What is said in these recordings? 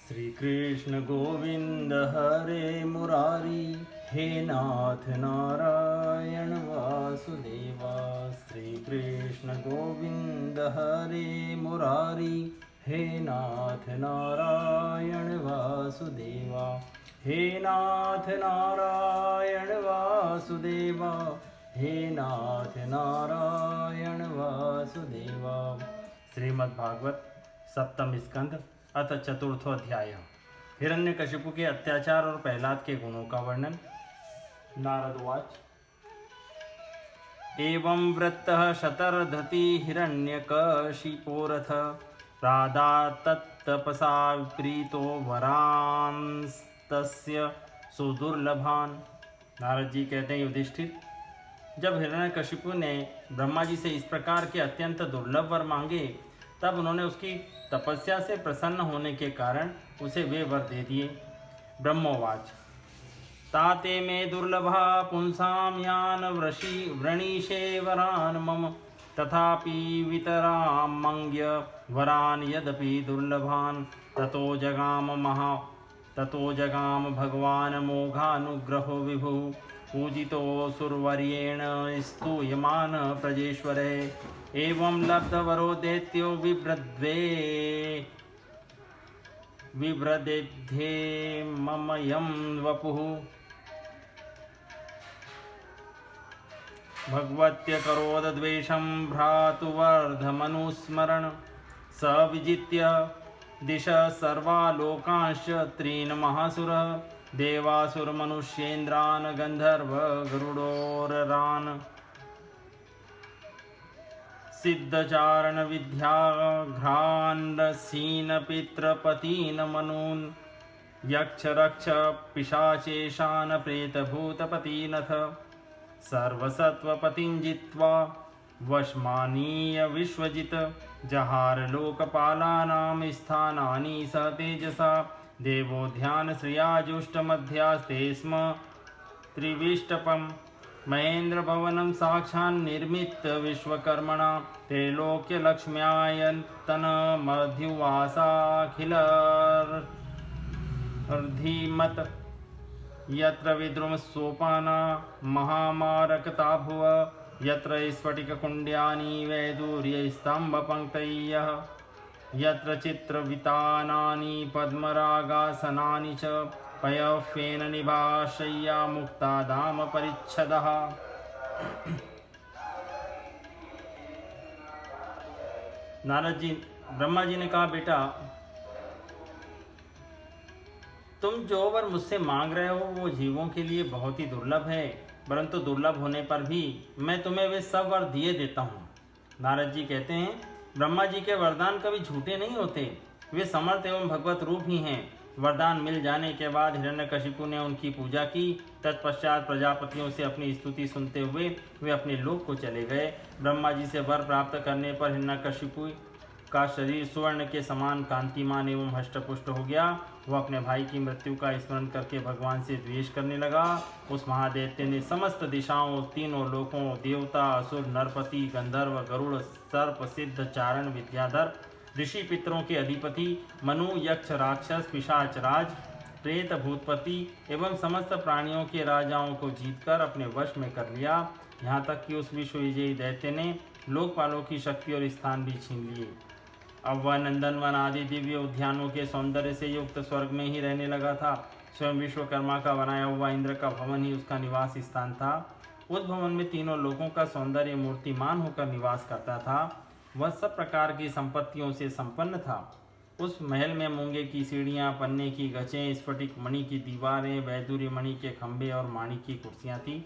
श्री कृष्ण गोविंद हरे मुरारी, हे नाथ नारायण वासुदेवा। श्री कृष्ण गोविंद हरे मुरारी, हे नाथ नारायण वासुदेवा। हे नाथ नारायण वासुदेवा, हे नाथ नारायण वासुदेवा। श्रीमद्भागवत सप्तम स्कंध अथ चतुर्थो अध्याय। हिरण्यकशिपु के अत्याचार और प्रहलाद के गुणों का वर्णन। नारदवाच एवं वृत्तः शतर्दधति हिरण्यकशिपोरथ प्रादात्तपसा विप्रीतो वरांस्तस्य सुदुर्लभान्। नारद जी कहते हैं, युधिष्ठिर, जब हिरण्यकशिपु ने ब्रह्मा जी से इस प्रकार के अत्यंत दुर्लभ वर मांगे, तब उन्होंने उसकी तपस्या से प्रसन्न होने के कारण उसे वे वर दे दिए। ब्रह्मोवाच ताते मे दुर्लभा पुंसां यान वृणीशे वरान मम तथापि वितरामंग्य वरान यदपि दुर्लभान ततो जगाम भगवान मोघानुग्रहो विभु पूजितो सुरवर्येण स्तूयमान प्रजेश्वरे एवं लब्धवरो दैत्यो विव्रदेध्ये मम यं वपुः भगवत्य करोदद्वेषं भ्रातुवर्धमनुस्मरण स विजित्य दिश सर्वा लोकांश्च त्रीन् महासुरः देवासुरमनुष्येन्द्रान् गन्धर्व गरुडोररान् सिद्धचारण विद्याघ्रान् पितृपतीन् मनून् यक्ष रक्ष पिशाचेशान् प्रेतभूतपतीनथ सर्वसत्त्वपतिं जित्वा वशमानीय विश्वजित् जहार लोकपालानां स्थानानि स तेजसा देवोद्यान श्रियाजुष्टमध्यास्ते स्म त्रिविष्टपम् महेन्द्र भवनं साक्षान् निर्मित विश्वकर्मणा त्रैलोक्यलक्ष्म्यायतन मध्युवासाखिलर्धिमत यत्र विद्रुमसोपाना महामारकता भुव यत्र स्फटिककुण्ड्यानि वैदूर्यस्तम्भपङ्क्तयः यत्र चित्रवितानानि पद्मरागासनानि च पयःफेन निभाशय्या मुक्ता धाम परिच्छदः। नारद जी, ब्रह्मा जी ने कहा, बेटा, तुम जो वर मुझसे मांग रहे हो वो जीवों के लिए बहुत ही दुर्लभ है, परंतु दुर्लभ होने पर भी मैं तुम्हें वे सब वर दिए देता हूँ। नारद जी कहते हैं, ब्रह्मा जी के वरदान कभी झूठे नहीं होते, वे समर्थ एवं भगवत रूप ही हैं। वरदान मिल जाने के बाद हिरण्यकशिपु ने उनकी पूजा की। तत्पश्चात प्रजापतियों से अपनी स्तुति सुनते हुए वे अपने लोक को चले गए। ब्रह्मा जी से वर प्राप्त करने पर हिरण्यकशिपु का शरीर स्वर्ण के समान कांतिमान एवं हष्टपुष्ट हो गया। वह अपने भाई की मृत्यु का स्मरण करके भगवान से द्वेष करने लगा। उस महादैत्य ने समस्त दिशाओं, तीनों लोकों, देवता, असुर, नरपति, गंधर्व, गरुड़, सर्प, सिद्ध, चारण, विद्याधर, ऋषि पितरों के अधिपति, मनु, यक्ष, राक्षस, पिशाच राज, प्रेत, भूतपति एवं समस्त प्राणियों के राजाओं को जीतकर अपने वश में कर लिया। यहाँ तक कि उस विश्व विजयी दैत्य ने लोकपालों की शक्ति और स्थान भी छीन लिए। अब वह नंदनवन आदि दिव्य उद्यानों के सौंदर्य से युक्त स्वर्ग में ही रहने लगा था। स्वयं विश्वकर्मा का बनाया हुआ इंद्र का भवन ही उसका निवास स्थान था। उस भवन में तीनों लोगों का सौंदर्य मूर्तिमान होकर निवास करता था। वह सब प्रकार की संपत्तियों से संपन्न था। उस महल में मूंगे की सीढ़ियाँ, पन्ने की गचें, स्फटिक मणि की दीवारें, वैदूर्य मणि के खंभे और माणिक की कुर्सियाँ थीं।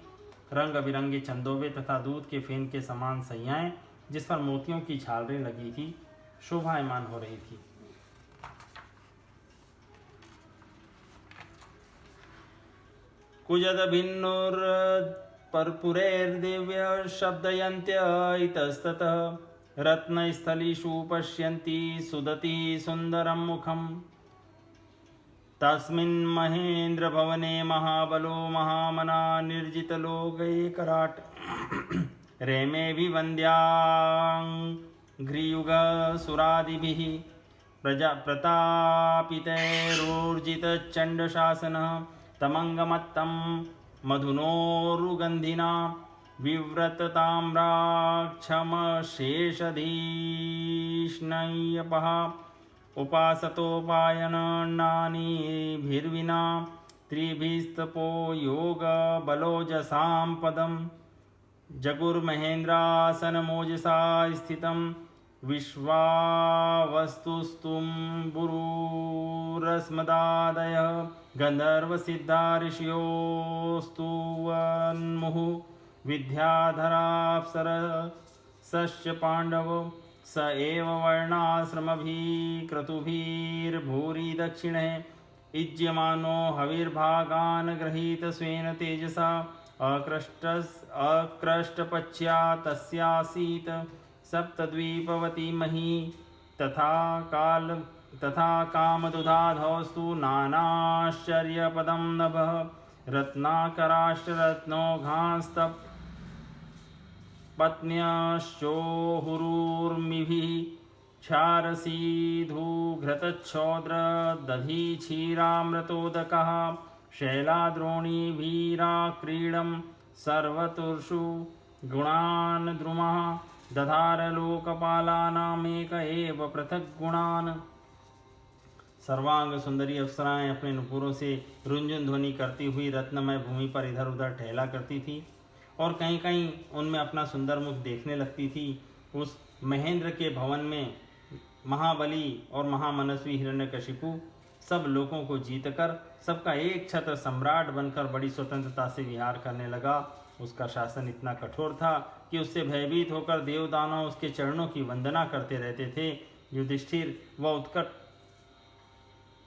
रंग बिरंगे चंदोबे तथा दूध के फेन के समान सैयाएँ, जिस पर मोतियों की झालरें लगी थी, शोभायमान हो रही थी। कुजद भिन्नुर परपुरैर्दिव्य शब्दयन्त्य इतस्ततः रत्नस्थलीषु पश्यन्ति सुदति सुन्दरं मुखम् तस्मिन् महेन्द्र भवने महाबलो महामना निर्जितलोकैकराट् रेमे विवन्द्यां घ्रियुगसुरादिभिः प्रतापितैरोर्जितचण्डशासनः तमङ्गमत्तं मधुनोरुगन्धिना विव्रतताम्राक्षमशेषधीष्णय्यपः उपासतोपायनानिभिर्विना त्रिभिस्तपो योगबलोजसां पदं जगुर्महेन्द्रासनमोजसा स्थितं विश्वावस्तुस्তুं बुरुरस्मदादयः गन्धर्वसिद्धा ऋषयोस्तुवन्मुहुः विद्याधराप्सरसश्च पाण्डव स एव वर्णाश्रमभिक्रतुभिर्भूरि दक्षिणे इज्यमानो हविर्भागान् गृहीत स्वेन तेजसा अक्रष्टपच्या तस्यासीत् सप्तद्वीपवती मही तथा कामदुधाधौस्तु नानाश्चर्यपदं नभः रत्नाकराष्टरत्नौघांस्तप पत्न्यश्चोहुरुर्मिभिः क्षारसीधुघृतच्छौद्रदधीक्षीरामृतोदकः शैलाद्रोणीभिराक्रीडं सर्वतुषु गुणान् द्रुमः दधारलोकपालानामेक एव पृथक् गुणान्। सर्वांग सुंदरी अप्सराएं अपने नुपुरों से रुंझुन ध्वनि करती हुई रत्नमय भूमि पर इधर उधर टहला करती थी और कहीं कहीं उनमें अपना सुंदर मुख देखने लगती थी। उस महेंद्र के भवन में महाबली और महामनस्वी हिरण्यकशिपु सब लोगों को जीतकर सबका एक छत्र सम्राट बनकर बड़ी स्वतंत्रता से विहार करने लगा। उसका शासन इतना कठोर था कि उससे भयभीत होकर देवदानव उसके चरणों की वंदना करते रहते थे। युधिष्ठिर वह उत्कट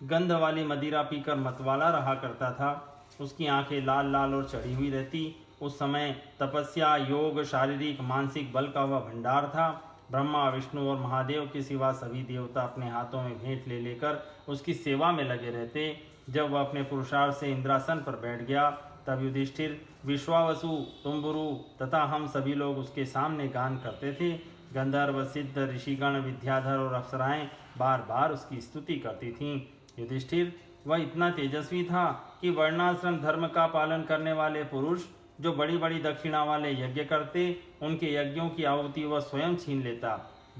गंध वाली मदिरा पीकर मतवाला रहा करता था। उसकी आंखें लाल लाल और चढ़ी हुई रहती। उस समय तपस्या, योग, शारीरिक मानसिक बल का वह भंडार था। ब्रह्मा, विष्णु और महादेव के सिवा सभी देवता अपने हाथों में भेंट ले लेकर उसकी सेवा में लगे रहते। जब वह अपने पुरुषार्थ से इंद्रासन पर बैठ गया तब युधिष्ठिर, विश्वावसु, तुम्बुरु तथा हम सभी लोग उसके सामने गान करते थे। गंधर्व, सिद्ध, ऋषिगण, विद्याधर और अप्सराएं बार बार उसकी स्तुति करती थीं। युधिष्ठिर वह इतना तेजस्वी था कि वर्णाश्रम धर्म का पालन करने वाले पुरुष जो बड़ी बड़ी दक्षिणा वाले यज्ञ करते, उनके यज्ञों की आहुति वह स्वयं छीन लेता।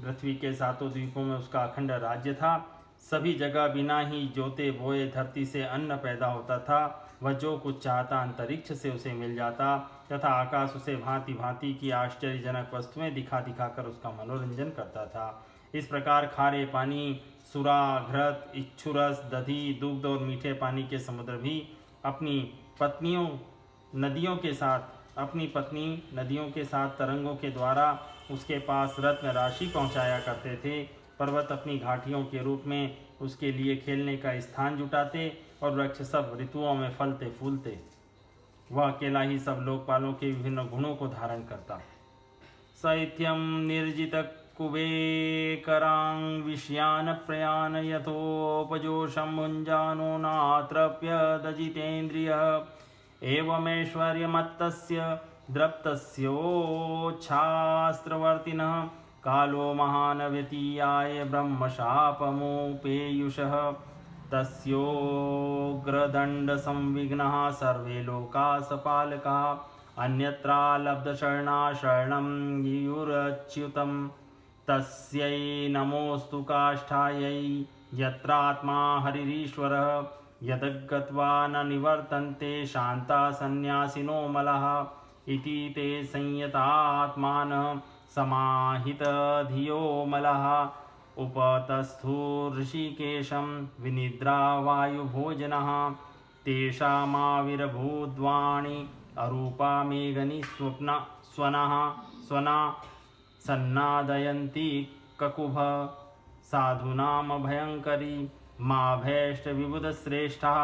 पृथ्वी के सातों द्वीपों में उसका अखंड राज्य था। सभी जगह बिना ही जोते बोए धरती से अन्न पैदा होता था। वह जो कुछ चाहता अंतरिक्ष से उसे मिल जाता तथा आकाश उसे भांति भांति की आश्चर्यजनक वस्तुएं दिखा दिखाकर उसका मनोरंजन करता था। इस प्रकार खारे पानी, सुरा, घृत, इच्छुरस, दधी, दुग्ध और मीठे पानी के समुद्र भी अपनी पत्नी नदियों के साथ तरंगों के द्वारा उसके पास रत्न राशि पहुंचाया करते थे। पर्वत अपनी घाटियों के रूप में उसके लिए खेलने का स्थान जुटाते और वृक्ष सब ऋतुओं में फलते फूलते। वह अकेला ही सब लोकपालों के विभिन्न गुणों को धारण करता। साहित्यम निर्जित कुबेकरां विषयान प्रयान यथोपजोषं भुञ्जानो नात्रप्यदजितेन्द्रियः एवमेश्वर्यमत्तस्य द्रप्तस्योच्छास्त्रवर्तिनः कालो महान् व्यतीयाय ब्रह्मशापमुपेयुषः तस्योग्रदण्डसंविघ्नः सर्वे लोकाः सपालकाः अन्यत्रा लब्धशरणा शरणं युरच्युतं तस्यै नमोऽस्तु काष्ठायै यत्रात्मा हरिरीश्वरः यद्गत्वा न निवर्तन्ते शान्ता सन्न्यासिनो मलः इति ते संयतात्मानः समाहितधियो मलः उपतस्थुर्षिकेशं विनिद्रा वायुभोजनः तेषामाविर्भूद्वाणी अरूपा मेघनी स्वना सन्नादयन्ती ककुभ साधूनां भयङ्करी मा भैष्टविबुधश्रेष्ठः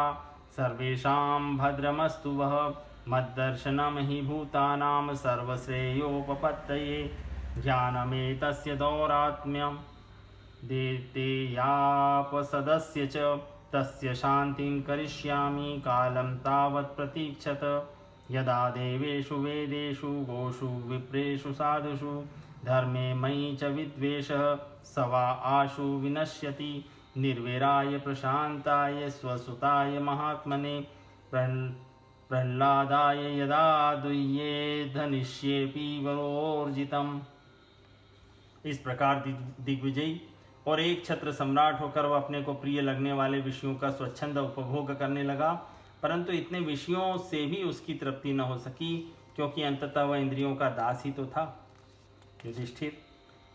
सर्वेषां भद्रमस्तु वः मद्दर्शनं हि भूतानां सर्वश्रेयोपपत्तये ज्ञानमेतस्य दौरात्म्यं देतेयापसदस्य च तस्य शान्तिं करिष्यामि कालं तावत् प्रतीक्षत यदा देवेषु वेदेषु गोषु विप्रेषु साधुषु धर्मे मयि च विद्वेषः स वा आशु विनश्यति निर्वैराय प्रशांताय स्वसुताय महात्मने प्रह्लादाय यदा दुह्ये धनिष्येऽपि वरोर्जितम्। इस प्रकार दिग्विजयी और एक छत्र सम्राट होकर वह अपने को प्रिय लगने वाले विषयों का स्वच्छंद उपभोग करने लगा, परंतु इतने विषयों से भी उसकी तृप्ति न हो सकी, क्योंकि अंततः वह इंद्रियों का दास ही तो था। युधिष्ठिर,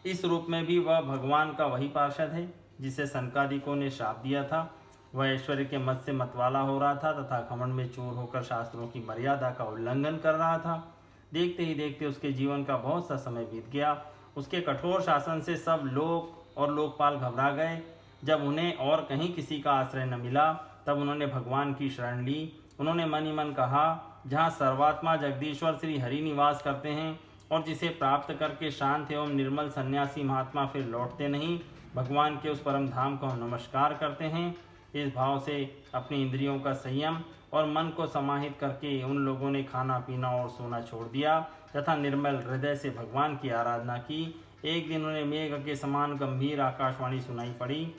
इस रूप में भी वह भगवान का वही पार्षद है जिसे सनकादिकों ने श्राप दिया था। वह ऐश्वर्य के मत से मतवाला हो रहा था तथा घमंड में चूर होकर शास्त्रों की मर्यादा का उल्लंघन कर रहा था। देखते ही देखते उसके जीवन का बहुत सा समय बीत गया। उसके कठोर शासन से सब लोग और लोकपाल घबरा गए। जब उन्हें और कहीं किसी का आश्रय न मिला, तब उन्होंने भगवान की शरण ली। उन्होंने मन ही मन कहा, जहाँ सर्वात्मा जगदीश्वर श्री हरि निवास करते हैं और जिसे प्राप्त करके शांत एवं निर्मल सन्यासी महात्मा फिर लौटते नहीं, भगवान के उस परम धाम को हम नमस्कार करते हैं। इस भाव से अपनी इंद्रियों का संयम और मन को समाहित करके उन लोगों ने खाना पीना और सोना छोड़ दिया तथा निर्मल हृदय से भगवान की आराधना की। एक दिन उन्हें मेघ के समान गंभीर आकाशवाणी सुनाई पड़ी।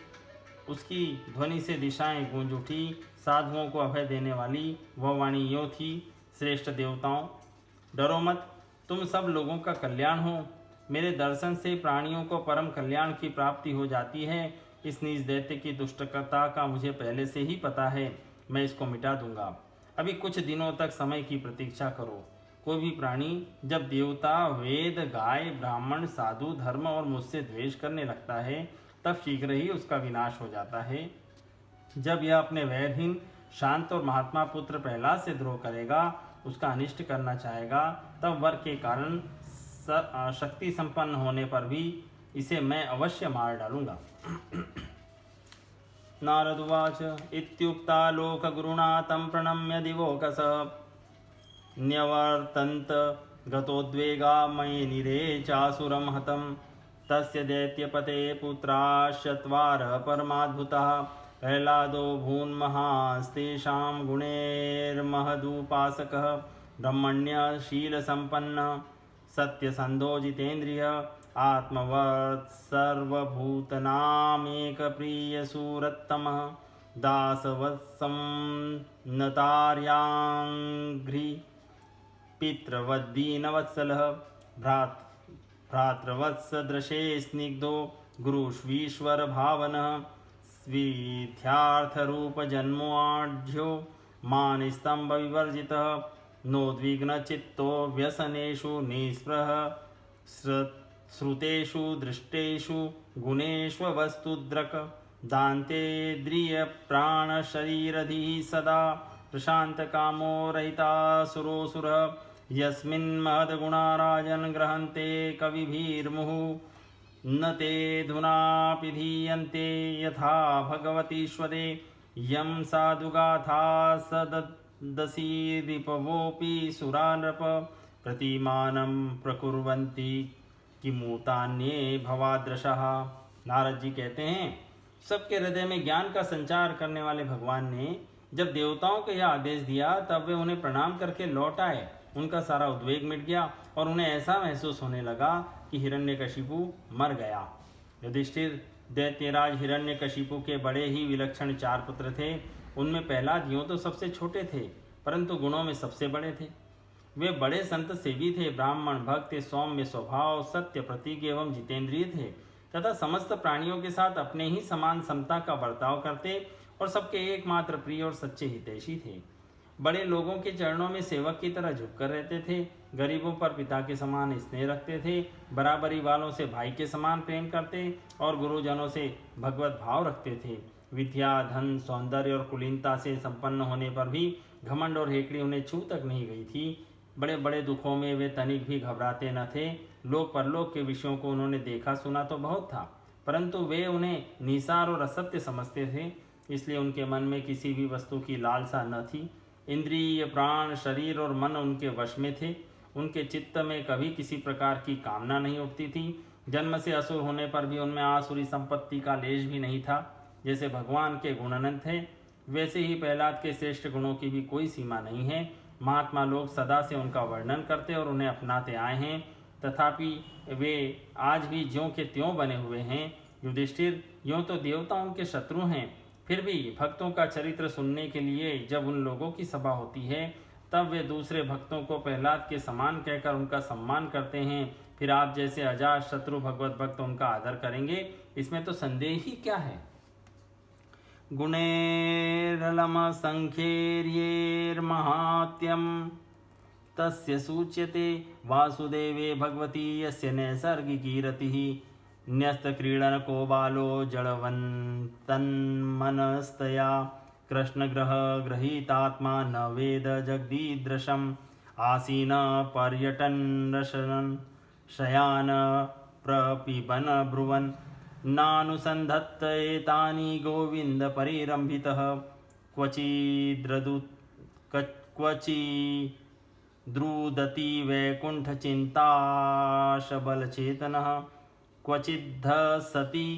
उसकी ध्वनि से दिशाएं गूंज उठी। साधुओं को अभय देने वाली वह वाणी यूँ थी, श्रेष्ठ देवताओं, डरो मत, तुम सब लोगों का कल्याण हो। मेरे दर्शन से प्राणियों को परम कल्याण की प्राप्ति हो जाती है। इस नीच दैत्य की दुष्टता का मुझे पहले से ही पता है। मैं इसको मिटा दूंगा। अभी कुछ दिनों तक समय की प्रतीक्षा करो। कोई भी प्राणी जब देवता, वेद, गाय, ब्राह्मण, साधु, धर्म और मुझसे द्वेष करने लगता है, तब शीघ्र ही उसका विनाश हो जाता है। जब यह अपने वैरहीन, शांत और महात्मा पुत्र प्रहलाद से द्रोह करेगा, उसका अनिष्ट करना चाहेगा, तब वर के कारण शक्ति संपन्न होने पर भी इसे मैं अवश्य मार डालूंगा। नारद उवाच इत्युक्ता लोकगुरुणा तं प्रणम्य दिवोकस न्यवर्तन्त गतोद्वेगा मयि निरे चासुरं हतं तस्य दैत्यपते पुत्राश्चत्वारः परमाद्भुतः प्रह्लादो भून्महास्तेषां गुणैर्महदुपासकः ब्रह्मण्यशीलसम्पन्नः सत्यसन्धो जितेन्द्रियः आत्मवत् सर्वभूतनामेकप्रियसुरत्तमः दासवत्सं नतार्याङ्घ्रि पितृवद्दीनवत्सलः भ्रातृवत्सदृशे स्निग्धो गुरुष्वीश्वरभावनः स्वीथ्यार्थरूपजन्मोऽढ्यो मानस्तम्भविवर्जितः नोद्विग्नचित्तो व्यसनेषु निःस्पृहः श्रुतेषु दृष्टेषु गुणेष्वस्तुद्रक दान्तेन्द्रियप्राणशरीरधिः सदा प्रशान्तकामो रहितासुरोऽसुरः यस्मिन्महद्गुणा राजन् ग्रहन्ते कविभिर्मुहुः न तेऽधुनापिधीयन्ते यथा भगवतीश्वरे यं साधुगाथा सददसीरिपवोऽपि सुरा नृप प्रतिमानं प्रकुर्वन्ति किमूतान्ये भवादृशः। नारद जी कहते हैं, सबके हृदय में ज्ञान का संचार करने वाले भगवान ने जब देवताओं को यह आदेश दिया, तब वे उन्हें प्रणाम करके लौट आए। उनका सारा उद्वेग मिट गया और उन्हें ऐसा महसूस होने लगा कि हिरण्यकशिपु मर गया। युधिष्ठिर, दैत्यराज हिरण्यकशिपु के बड़े ही विलक्षण 4 पुत्र थे। उनमें प्रहलाद यूं तो सबसे छोटे थे, परंतु गुणों में सबसे बड़े थे। वे बड़े संत सेवी थे, ब्राह्मण भक्त, सौम्य स्वभाव, सत्य प्रतीक एवं जितेंद्रिय थे तथा समस्त प्राणियों के साथ अपने ही समान समता का बर्ताव करते और सबके एकमात्र प्रिय और सच्चे हितैषी थे। बड़े लोगों के चरणों में सेवक की तरह झुककर रहते थे। गरीबों पर पिता के समान स्नेह रखते थे। बराबरी वालों से भाई के समान प्रेम करते और गुरुजनों से भगवत भाव रखते थे। विद्या, धन, सौंदर्य और कुलीनता से संपन्न होने पर भी घमंड और हेकड़ी उन्हें छू तक नहीं गई थी। बड़े बड़े दुखों में वे तनिक भी घबराते न थे। लोक परलोक के विषयों को उन्होंने देखा सुना तो बहुत था, परंतु वे उन्हें निसार और असत्य समझते थे, इसलिए उनके मन में किसी भी वस्तु की लालसा न थी। इंद्रिय, प्राण, शरीर और मन उनके वश में थे। उनके चित्त में कभी किसी प्रकार की कामना नहीं उठती थी। जन्म से असुर होने पर भी उनमें आसुरी संपत्ति का लेश भी नहीं था। जैसे भगवान के गुण अनंत थे, वैसे ही प्रहलाद के श्रेष्ठ गुणों की भी कोई सीमा नहीं है। महात्मा लोग सदा से उनका वर्णन करते और उन्हें अपनाते आए हैं, तथापि वे आज भी ज्यों के त्यों बने हुए हैं। युधिष्ठिर, यूं तो देवताओं के शत्रु हैं, फिर भी भक्तों का चरित्र सुनने के लिए जब उन लोगों की सभा होती है तब वे दूसरे भक्तों को प्रहलाद के समान कहकर उनका सम्मान करते हैं। फिर आप जैसे अजात शत्रु भगवत भक्त उनका आदर करेंगे, इसमें तो संदेह ही क्या है। गुणैरलम संख्यैर्यैर्महात्म्यं तस्य सूच्यते वासुदेवे भगवती यस्य नैसर्गिकी रतिः न्यस्तक्रीडनको बालो जडवन्तन्मनस्तया कृष्णग्रह गृहीतात्मा न वेद जगदीदृशम् आसीन पर्यटन रशनन् शयान प्रपिबन ब्रुवन् नानुसन्धत्त एतानि गोविन्द परिरम्भितः क्वचिद्रुदति वैकुण्ठचिन्ताशबलचेतनः क्वचिद्धसति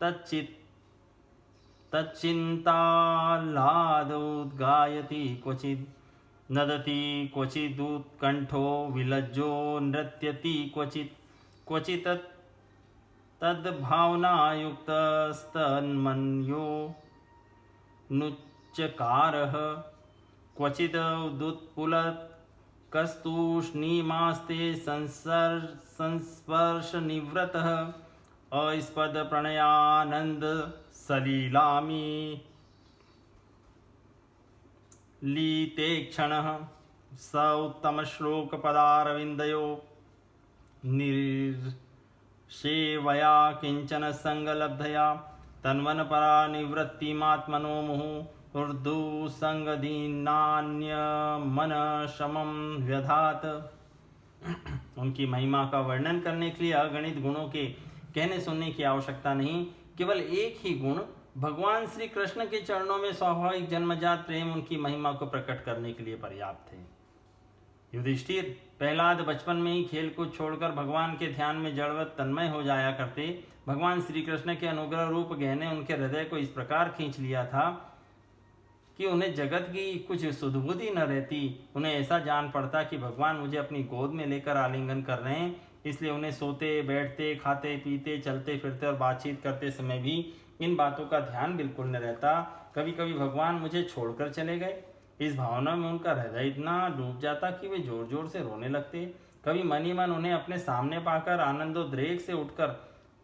तच्चिन्ताह्लादोद्गायति क्वचिद् नदति क्वचिदुत्कण्ठो विलज्जो नृत्यति क्वचित् तद्भावनायुक्तस्तन्मन्यो नुच्चकारः क्वचिदुत्पुलत् कस्तूष्णीमास्ते संस्पर्शनिवृतः अस्पद प्रणयानंद सलीलामी लीते क्षणः स उत्तम श्लोक पदारविंदयो निर्सेवया किंचन संगलब्धया तन्वन परा निवृत्तिमात्मनो मुहुः उर्दु संगदीनान्य मन शमं व्यधात। उनकी महिमा का वर्णन करने के लिए अगणित गुणों के कहने सुनने की आवश्यकता नहीं, केवल एक ही गुण भगवान श्री कृष्ण के चरणों में स्वाभाविक जन्मजात प्रेम उनकी महिमा को प्रकट करने के लिए पर्याप्त है। युधिष्ठिर, प्रहलाद बचपन में ही खेल कूद छोड़कर भगवान के ध्यान में जड़वत तन्मय हो जाया करते। भगवान श्री कृष्ण के अनुग्रह रूप गहने उनके हृदय को इस प्रकार खींच लिया था कि उन्हें जगत की कुछ सुधबुद्धि न रहती। उन्हें ऐसा जान पड़ता कि भगवान मुझे अपनी गोद में लेकर आलिंगन कर रहे हैं, इसलिए उन्हें सोते बैठते खाते पीते चलते फिरते और बातचीत करते समय भी इन बातों का ध्यान बिल्कुल न रहता। कभी कभी भगवान मुझे छोड़कर चले गए, इस भावना में उनका हृदय इतना डूब जाता कि वे जोर जोर से रोने लगते। कभी मन ही मन उन्हें अपने सामने पाकर आनंदोद्रेक से उठकर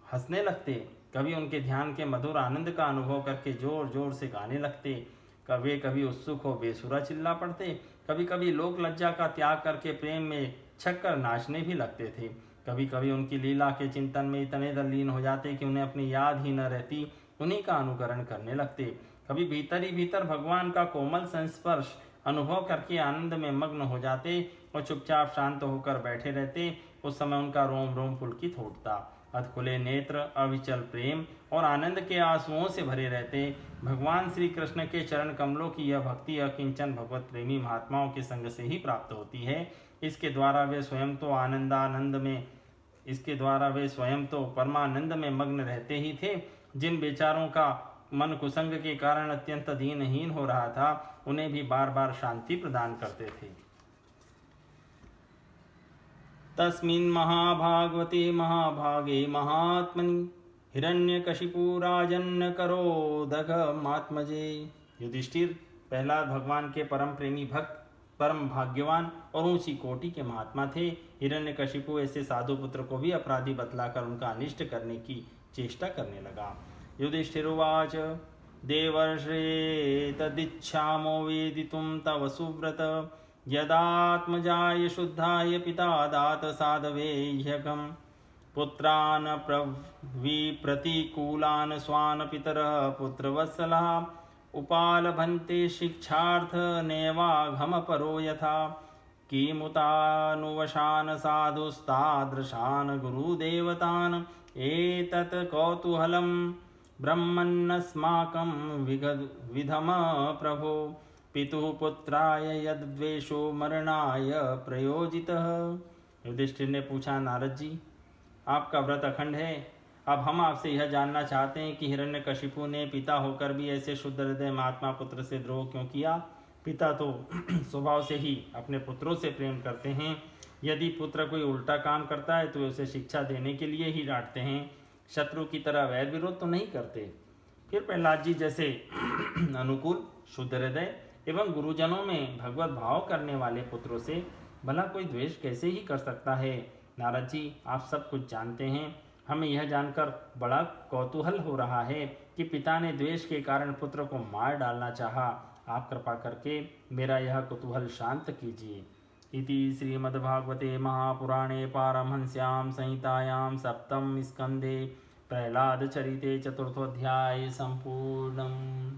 हंसने लगते। कभी उनके ध्यान के मधुर आनंद का अनुभव करके जोर जोर से गाने लगते। कभी उत्सुक हो बेसुरा चिल्ला पड़ते। कभी कभी लोक लज्जा का त्याग करके प्रेम में छक्कर नाचने भी लगते थे। कभी कभी उनकी लीला के चिंतन में इतने तल्लीन हो जाते कि उन्हें अपनी याद ही न रहती, उन्हीं का अनुकरण करने लगते। कभी भीतर ही भीतर भगवान का कोमल संस्पर्श अनुभव करके आनंद में मग्न हो जाते और चुपचाप शांत होकर बैठे रहते। उस समय उनका रोम रोम पुलकित उठता, अधखुले नेत्र, अविचल प्रेम और आनंद के आंसुओं से भरे रहते। भगवान श्री कृष्ण के चरण कमलों की यह भक्ति अकिंचन भगवत प्रेमी महात्माओं के संग से ही प्राप्त होती है। इसके द्वारा वे स्वयं तो परमानंद में मग्न रहते ही थे। जिन बेचारों का मन कुसंग के कारण अत्यंत दीनहीन हो रहा था, उन्हें भी बार बार शांति प्रदान करते थे। तस्मिन् महाभागवते महाभागे महात्मनि हिरण्यकशिपु राजन्न करोदघमात्मजे। युधिष्ठिर, प्रहलाद भगवान के परम प्रेमी भक्त, परम भाग्यवान और ऊंची कोटि के महात्मा थे। हिरण्यकशिपु ऐसे साधु पुत्र को भी अपराधी बतलाकर उनका अनिष्ट करने की चेष्टा करने लगा। युधिष्ठिरुवाच देवर्षे तदिच्छामो वेदितुं तव सुव्रत यदात्मजाय शुद्धाय पिता दात साधवे ह्यघम् पुत्रान् प्रतिकूलान् स्वान् पितरः पुत्रवत्सलः उपालभन्ते शिक्षार्थ नैवाघमपरो यथा किमुतानुवशान् साधुस्तादृशान् गुरुदेवतान् एतत् कौतूहलं ब्रह्मन्नस्माकं विधम प्रभो पितुः पुत्राय यद्वेषो मरणाय प्रयोजितः। युधिष्ठिर ने पूछा, नारद जी, आपका व्रत अखंड है। अब हम आपसे यह जानना चाहते हैं कि हिरण्यकशिपु ने पिता होकर भी ऐसे शुद्ध हृदय महात्मा पुत्र से द्रोह क्यों किया। पिता तो स्वभाव से ही अपने पुत्रों से प्रेम करते हैं। यदि पुत्र कोई उल्टा काम करता है तो उसे शिक्षा देने के लिए ही डांटते हैं। शत्रु की तरह वैर विरोध तो नहीं करते। फिर प्रहलाद जी जैसे अनुकूल, शुद्ध हृदय एवं गुरुजनों में भगवत भाव करने वाले पुत्रों से भला कोई द्वेष कैसे ही कर सकता है। नारद जी, आप सब कुछ जानते हैं। हमें यह जानकर बड़ा कौतूहल हो रहा है कि पिता ने द्वेष के कारण पुत्र को मार डालना चाहा। आप कृपा करके मेरा यह कुतूहल शांत कीजिए। इति श्रीमद्भागवते महापुराणे पारमहंस्यां संहितायां सप्तम स्कंदे प्रहलाद चरिते चतुर्थोऽध्याय संपूर्णम्।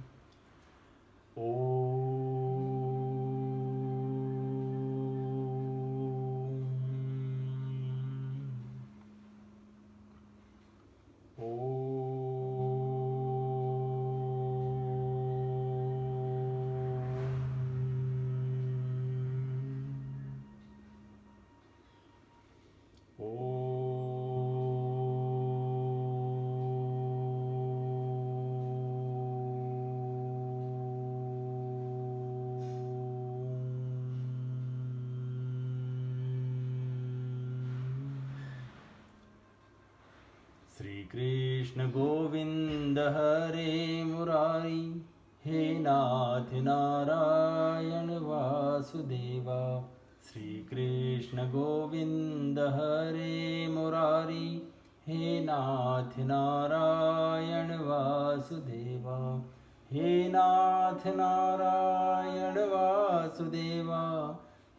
श्री कृष्ण गोविंद हरे मुरारी, हे नाथ नारायण वासुदेवा। श्री कृष्ण गोविंद हरे मुरारी, हे नाथ नारायण वासुदेवा। हे नाथ नारायण वासुदेवा,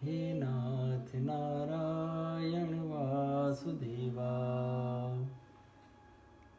हे नाथ नारायण वासुदेवा।